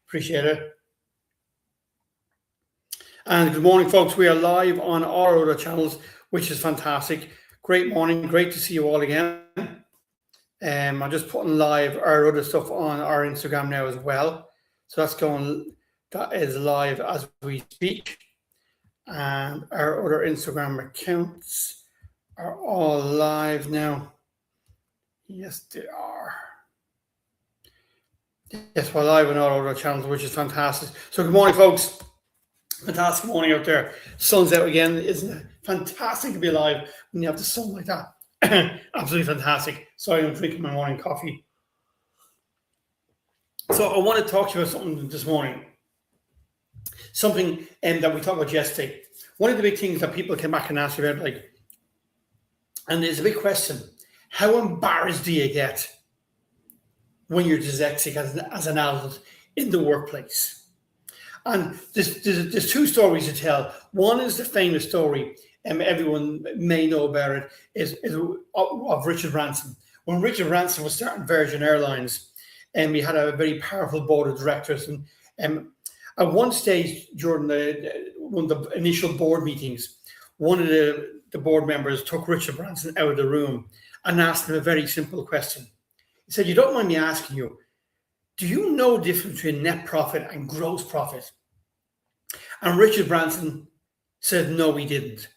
Appreciate it. And good morning, folks. We are live on our other channels, which is fantastic. Great morning. Great to see you all again. I'm just putting live our other stuff on our Instagram now as well. So that is live as we speak. And our other Instagram accounts are all live now. Yes, they are. Yes, we're live on our other channels, which is fantastic. So good morning, folks. Fantastic morning out there. Sun's out again. Isn't it fantastic to be alive when you have the sun like that? Absolutely fantastic. Sorry, I'm drinking my morning coffee. So I want to talk to you about something this morning. Something that we talked about yesterday. One of the big things that people came back and asked me about, and there's a big question: how embarrassed do you get when you're dyslexic as an adult in the workplace? And there's two stories to tell. One is the famous story, and everyone may know about it, is of Richard Branson. When Richard Branson was starting Virgin Airlines, and we had a very powerful board of directors, and at one stage during one of the initial board meetings, one of the board members took Richard Branson out of the room and asked him a very simple question. He said, "You don't mind me asking you, do you know the difference between net profit and gross profit?" And Richard Branson said no, he didn't.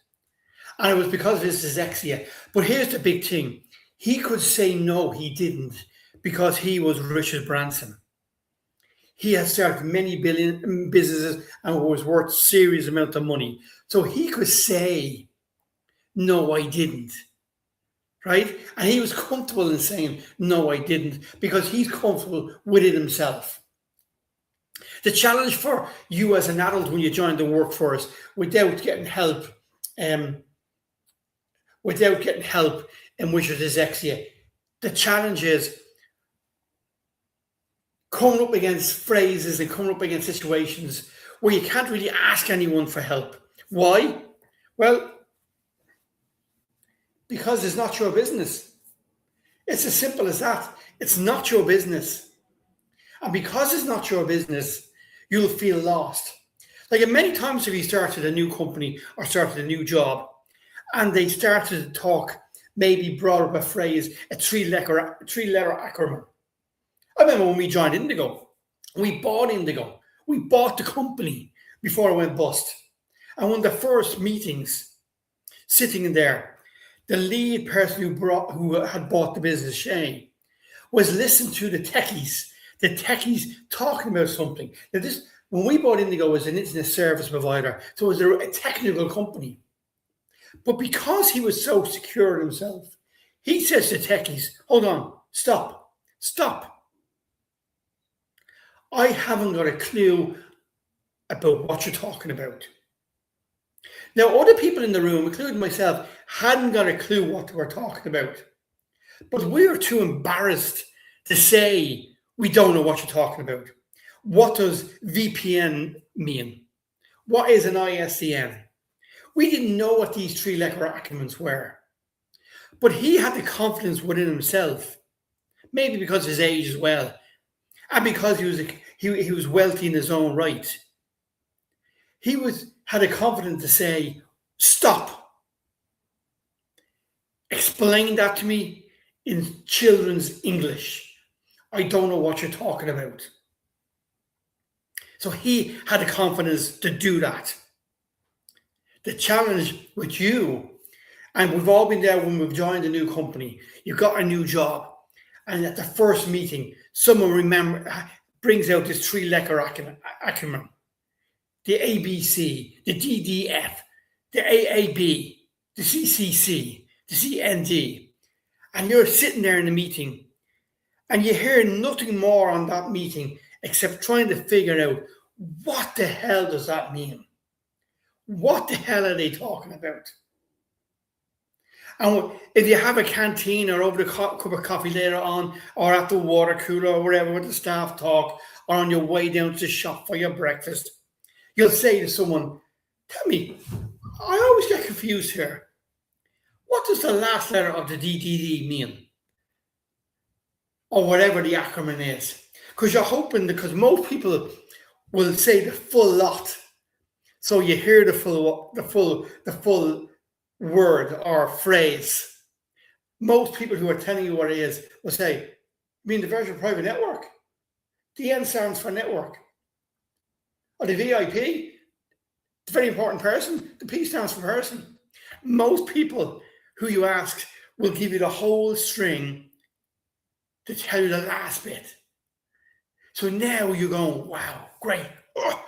And it was because of his dyslexia. But here's the big thing. He could say no, he didn't, because he was Richard Branson. He had started many billion businesses and was worth serious amount of money. So he could say, no, I didn't. Right? And he was comfortable in saying, no, I didn't, because he's comfortable with it himself. The challenge for you as an adult when you join the workforce without getting help, with your dyslexia, the challenge is coming up against phrases and coming up against situations where you can't really ask anyone for help. Why? Well, because it's not your business. It's as simple as that. It's not your business. And because it's not your business, you'll feel lost. Like many times if you started a new company or started a new job and they started to talk, maybe brought up a phrase, a three-letter acronym. I remember when we joined Indigo, we bought Indigo. We bought the company before it went bust. And one of the first meetings, sitting in there, the lead person who had bought the business, Shane, was listening to the techies talking about something. Now when we bought Indigo, it was an internet service provider, so it was a technical company. But because he was so secure in himself, he says to techies, hold on, stop. I haven't got a clue about what you're talking about. Now, other people in the room, including myself, hadn't got a clue what they were talking about. But we were too embarrassed to say, we don't know what you're talking about. What does VPN mean? What is an ISDN? We didn't know what these three-letter acronyms were. But he had the confidence within himself, maybe because of his age as well, and because he was wealthy in his own right. He had the confidence to say, stop. Explain that to me in children's English. I don't know what you're talking about. So he had the confidence to do that. The challenge with you, and we've all been there when we've joined a new company, you've got a new job, and at the first meeting, someone brings out this three-letter acronym. The ABC, the DDF, the AAB, the CCC, the CND. And you're sitting there in the meeting and you hear nothing more on that meeting except trying to figure out what the hell does that mean? What the hell are they talking about? And if you have a canteen or over the cup of coffee later on, or at the water cooler or wherever with the staff talk, or on your way down to the shop for your breakfast, you'll say to someone, tell me, I always get confused here. What does the last letter of the DDD mean? Or whatever the acronym is. Because you're hoping, because most people will say the full lot. So you hear the full word or phrase. Most people who are telling you what it is will say, "You mean the virtual private network? The N stands for network. Or the VIP, the very important person, the P stands for person." Most people who you ask will give you the whole string to tell you the last bit. So now you're going, wow, great. Oh,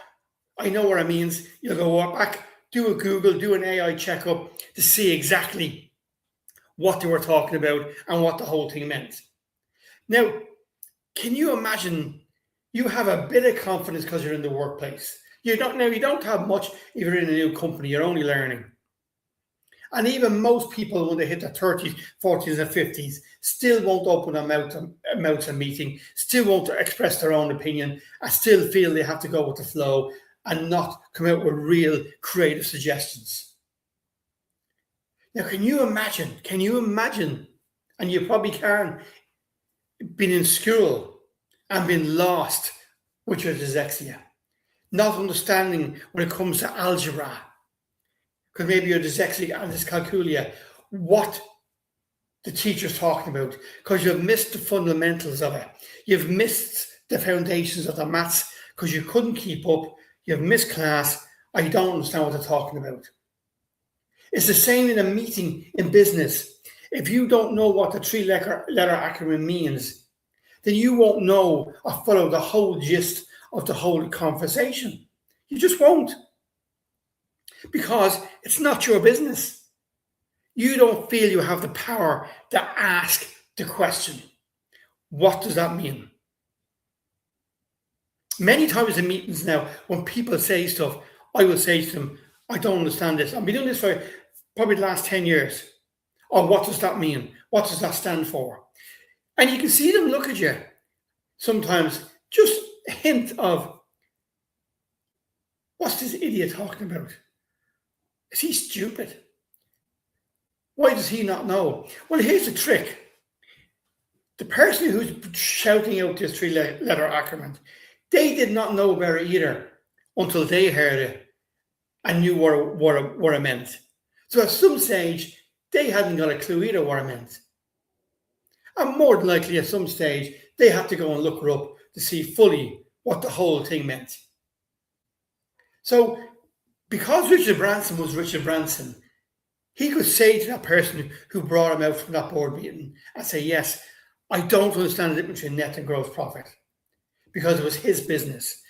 I know what it means. You'll go back, do a Google, do an AI checkup to see exactly what they were talking about and what the whole thing meant. Now, can you imagine you have a bit of confidence because you're in the workplace? You don't have much if you're in a new company, you're only learning. And even most people, when they hit their 30s, 40s, and 50s, still won't open their mouths a meeting, still won't express their own opinion, and still feel they have to go with the flow and not come out with real creative suggestions. Now, can you imagine, and you probably can, being in school and being lost with your dyslexia, not understanding when it comes to algebra, because maybe you're dyslexic and dyscalculia, what the teacher's talking about, because you've missed the fundamentals of it. You've missed the foundations of the maths because you couldn't keep up. You've missed class, or you don't understand what they're talking about. It's the same in a meeting in business. If you don't know what the three-letter acronym means, then you won't know or follow the whole gist of the whole conversation. You just won't. Because it's not your business. You don't feel you have the power to ask the question. What does that mean? Many times in meetings now, when people say stuff, I will say to them, I don't understand this. I've been doing this for probably the last 10 years. Or what does that mean? What does that stand for? And you can see them look at you. Sometimes just a hint of, what's this idiot talking about? Is he stupid? Why does he not know? Well, here's the trick. The person who's shouting out this three-letter acronym, they did not know about it either until they heard it and knew what it meant. So at some stage, they hadn't got a clue either what it meant. And more than likely, at some stage, they had to go and look it up to see fully what the whole thing meant. So, because Richard Branson was Richard Branson, he could say to that person who brought him out from that board meeting and say, yes, I don't understand the difference between net and gross profit because it was his business,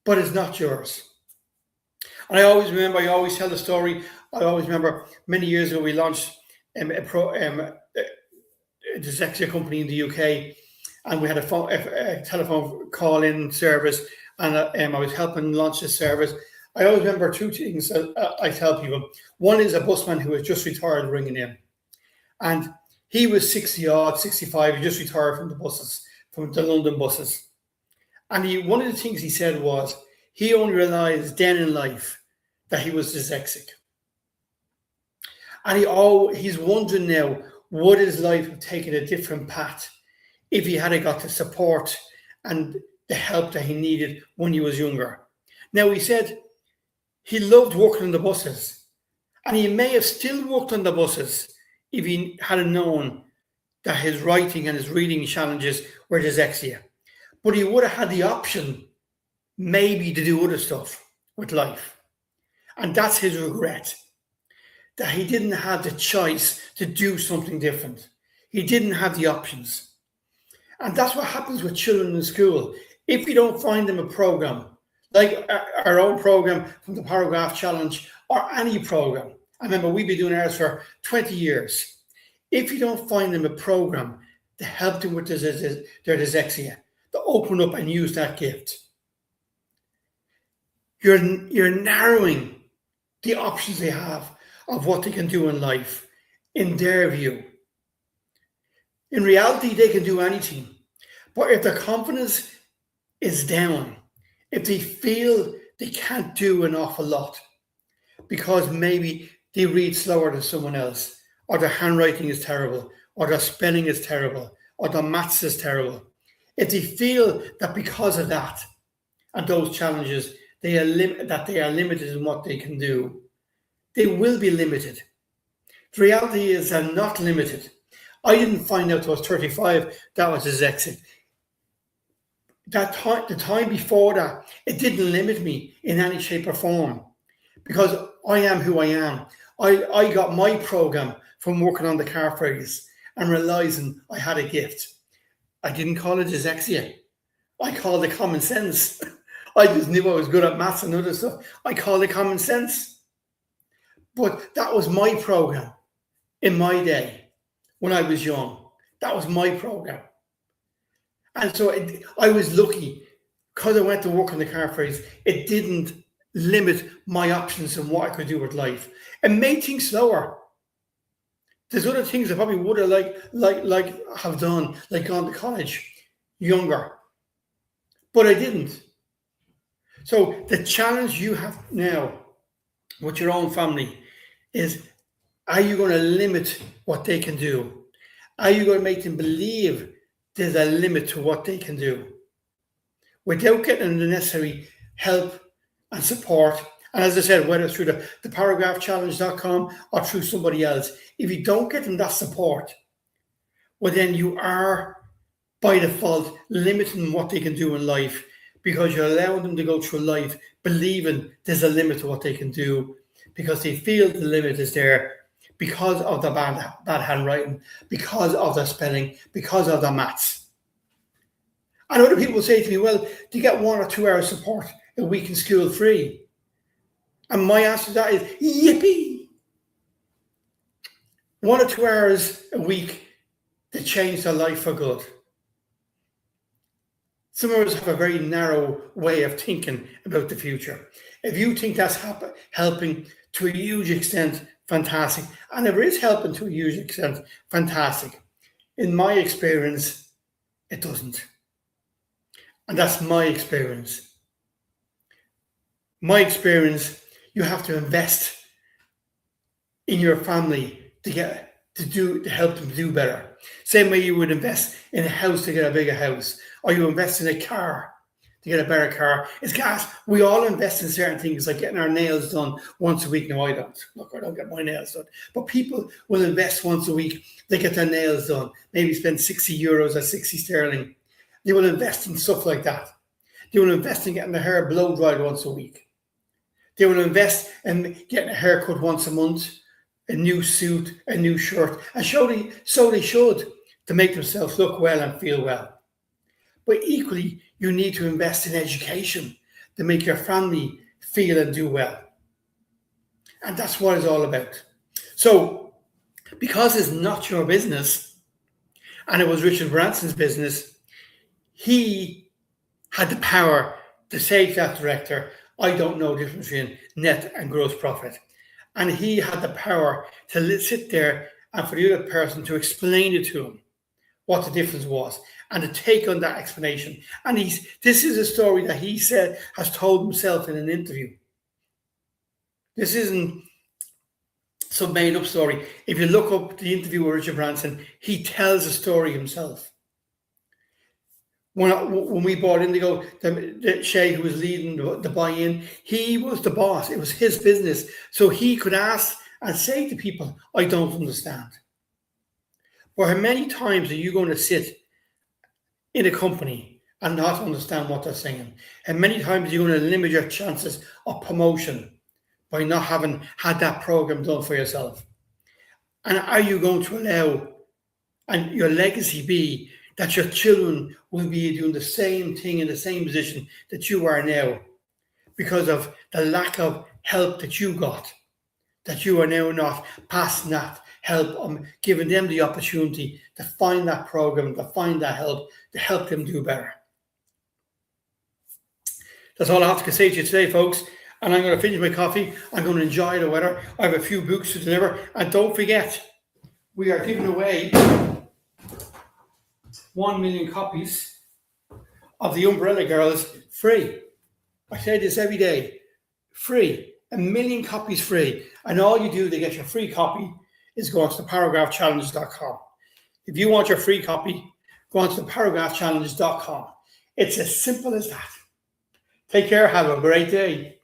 but it's not yours. And I always tell the story. I always remember many years ago, we launched a dyslexia company in the UK, and we had a telephone call-in service, and I was helping launch this service. I always remember two things I tell people. One is a busman who was just retired ringing in. And he was 60 odd, 65, he just retired from the buses, from the London buses. And one of the things he said was, he only realized then in life that he was dyslexic. And he's wondering now, would his life have taken a different path if he had got the support and the help that he needed when he was younger? Now, he said, he loved working on the buses, and he may have still worked on the buses if he had known that his writing and his reading challenges were dyslexia. But he would have had the option maybe to do other stuff with life. And that's his regret, that he didn't have the choice to do something different. He didn't have the options. And that's what happens with children in school. If you don't find them a program, like our own program from the Paragraph Challenge or any program. I remember we've been doing ours for 20 years. If you don't find them a program to help them with their dyslexia, to open up and use that gift, you're narrowing the options they have of what they can do in life, in their view. In reality, they can do anything. But if their confidence is down, if they feel they can't do an awful lot because maybe they read slower than someone else, or their handwriting is terrible, or their spelling is terrible, or their maths is terrible. if they feel that because of that and those challenges, that they are limited in what they can do, they will be limited. The reality is they're not limited. I didn't find out till I was 35 that I was dyslexic. The time before that, it didn't limit me in any shape or form because I am who I am. I got my program from working on the car ferries and realizing I had a gift. I didn't call it dyslexia. I called it common sense. I just knew I was good at maths and other stuff. I called it common sense. But that was my program in my day when I was young. That was my program. And so I was lucky because I went to work on the car ferries. It didn't limit my options and what I could do with life. It made things slower. There's other things I probably would have have done, like gone to college younger, but I didn't. So the challenge you have now with your own family is: are you going to limit what they can do? Are you going to make them believe there's a limit to what they can do without getting the necessary help and support? And as I said, whether it's through the paragraphchallenge.com or through somebody else, if you don't get them that support, well, then you are by default limiting what they can do in life because you're allowing them to go through life believing there's a limit to what they can do because they feel the limit is there because of the bad handwriting, because of the spelling, because of the maths. And other people say to me, well, do you get 1 or 2 hours support a week in school free? And my answer to that is, yippee! 1 or 2 hours a week to change their life for good. Some of us have a very narrow way of thinking about the future. If you think that's helping to a huge extent, fantastic. And if it is helping to a huge extent, fantastic. In my experience, it doesn't. And that's my experience. My experience, you have to invest in your family to help them do better. Same way you would invest in a house to get a bigger house, or you invest in a car to get a better car. It's gas. We all invest in certain things, like getting our nails done once a week. No, I don't. Look, I don't get my nails done. But people will invest once a week. They get their nails done. Maybe spend 60 euros or 60 sterling. They will invest in stuff like that. They will invest in getting their hair blow dried once a week. They will invest in getting a haircut once a month, a new suit, a new shirt, and so they should, to make themselves look well and feel well. But equally, you need to invest in education to make your family feel and do well. And that's what it's all about. So, because it's not your business, and it was Richard Branson's business, he had the power to say to that director, I don't know the difference between net and gross profit. And he had the power to sit there and for the other person to explain it to him, what the difference was, and to take on that explanation. And this is a story that he said has told himself in an interview. This isn't some made up story. If you look up the interview with Richard Branson, he tells a story himself. When we bought Indigo, the Shay who was leading the buy-in, he was the boss. It was his business. So he could ask and say to people, I don't understand. But how many times are you going to sit in a company and not understand what they're saying? And many times you're going to limit your chances of promotion by not having had that program done for yourself. And are you going to allow, and your legacy be, that your children will be doing the same thing in the same position that you are now because of the lack of help that you got, that you are now not passing that help, giving them the opportunity to find that program, to find that help, to help them do better. That's all I have to say to you today, folks. And I'm going to finish my coffee. I'm going to enjoy the weather. I have a few books to deliver. And don't forget, we are giving away 1 million copies of The Umbrella Girls free. I say this every day. Free. 1 million copies free. And all you do to get your free copy is go on to paragraphchallenge.com. If you want your free copy, go on to paragraphchallenges.com. It's as simple as that. Take care. Have a great day.